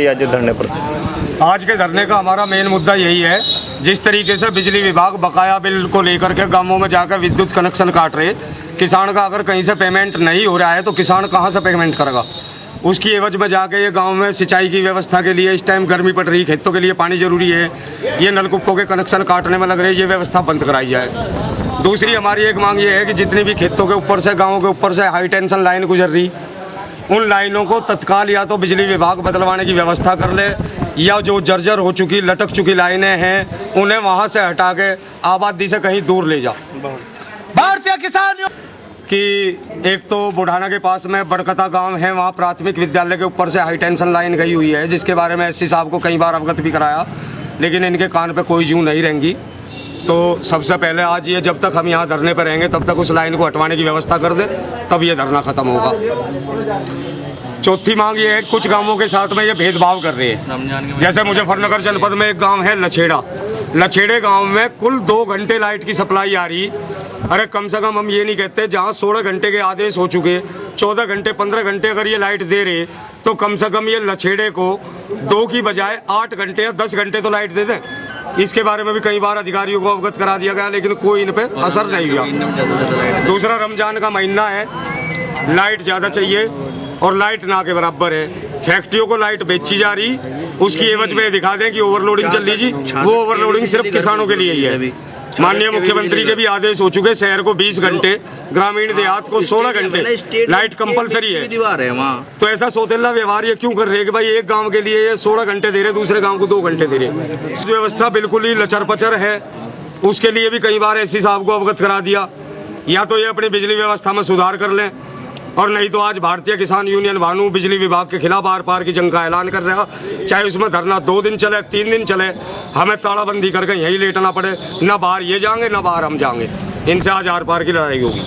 आज धरने पर? आज के धरने का हमारा मेन मुद्दा यही है, जिस तरीके से बिजली विभाग बकाया बिल को लेकर के गांवों में जाकर विद्युत कनेक्शन काट रहे, किसान का अगर कहीं से पेमेंट नहीं हो रहा है तो किसान कहां से पेमेंट करेगा। उसकी एवज में जाके ये गांव में सिंचाई की व्यवस्था के लिए इस टाइम गर्मी पड़ रही, खेतों के लिए पानी जरूरी है, ये नलकूपों के कनेक्शन काटने में लग रहे, ये व्यवस्था बंद कराई जाए। दूसरी हमारी एक मांग ये है कि जितनी भी खेतों के ऊपर से, गाँवों के ऊपर से हाई टेंशन लाइन गुजर रही, उन लाइनों को तत्काल या तो बिजली विभाग बदलवाने की व्यवस्था कर ले, या जो जर्जर हो चुकी, लटक चुकी लाइनें हैं उन्हें वहां से हटा के आबादी से कहीं दूर ले जा। भारतीय किसान कि एक तो बुढ़ाना के पास में बड़कता गांव है, वहाँ प्राथमिक विद्यालय के ऊपर से हाई टेंशन लाइन गई हुई है, जिसके बारे में एससी साहब को कई बार अवगत भी कराया, लेकिन इनके कान पे कोई जूं नहीं रहेंगी। तो सबसे पहले आज ये, जब तक हम यहाँ धरने पर रहेंगे तब तक उस लाइन को हटवाने की व्यवस्था कर दे, तब ये धरना खत्म होगा। चौथी मांग ये है, कुछ गांवों के साथ में ये भेदभाव कर रहे हैं। जैसे मुजफ्फरनगर जनपद में एक गांव है लछेड़ा, लछेड़े गांव में कुल 2 घंटे लाइट की सप्लाई आ रही। अरे कम से कम हम ये नहीं कहते, जहां 16 घंटे के आदेश हो चुके, 14 घंटे 15 घंटे अगर ये लाइट दे रहे तो कम से कम ये लछेड़े को 2 की बजाय 8 घंटे या 10 घंटे तो लाइट दे दें। इसके बारे में भी कई बार अधिकारियों को अवगत करा दिया गया, लेकिन कोई इन पे असर नहीं हुआ। दूसरा, रमजान का महीना है, लाइट ज़्यादा चाहिए और लाइट ना के बराबर है। फैक्ट्रियों को लाइट बेची जा रही, उसकी एवज में दिखा दें कि ओवरलोडिंग चल रही जी, वो ओवरलोडिंग सिर्फ किसानों के लिए ही है। माननीय मुख्यमंत्री के भी आदेश हो चुके, शहर को 20 घंटे, ग्रामीण देहात को 16 घंटे लाइट कंपलसरी है। तो ऐसा सौतेला व्यवहार ये क्यों कर रहे हैं कि भाई एक गांव के लिए ये 16 घंटे दे रहे, दूसरे गांव को 2 घंटे दे रहे। व्यवस्था बिल्कुल ही लचर पचर है, उसके लिए भी कई बार एससी साहब को अवगत करा दिया। या तो ये अपनी बिजली व्यवस्था में सुधार कर लें, और नहीं तो आज भारतीय किसान यूनियन भानु बिजली विभाग के खिलाफ आर पार की जंग का ऐलान कर रहा। चाहे उसमें धरना 2 दिन चले, 3 दिन चले, हमें तालाबंदी करके यहीं लेटना पड़े, ना बाहर ये जाएंगे ना बाहर हम जाएंगे। इनसे आज आर पार की लड़ाई होगी।